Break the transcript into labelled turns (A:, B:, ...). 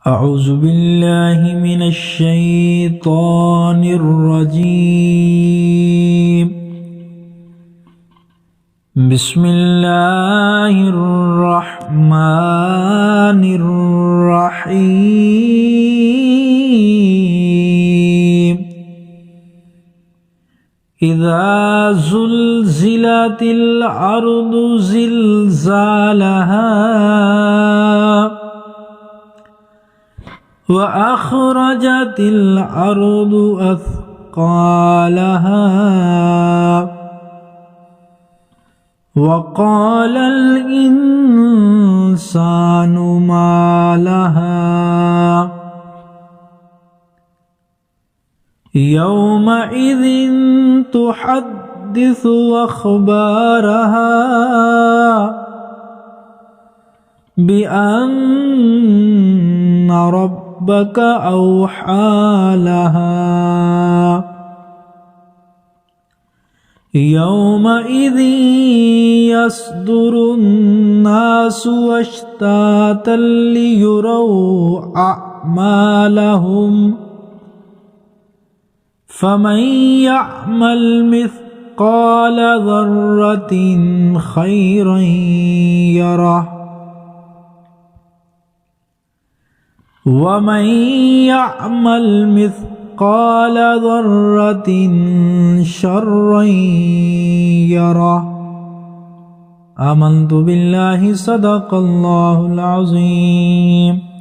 A: أعوذ بالله من الشيطان الرجيم. بسم الله الرحمن الرحيم. إذا زلزلت الأرض زلزالها وأخرجت الأرض أثقالها وقال الإنسان ما لها يومئذ تحدث أخبارها بأن ربك أوحى لها يومئذ يصدر الناس أشتاتا ليروا أعمالهم فمن يعمل مثقال ذرة خيرا يره ومن يعمل مثقال ذرة شرا يره. آمنت بالله صدق الله العظيم.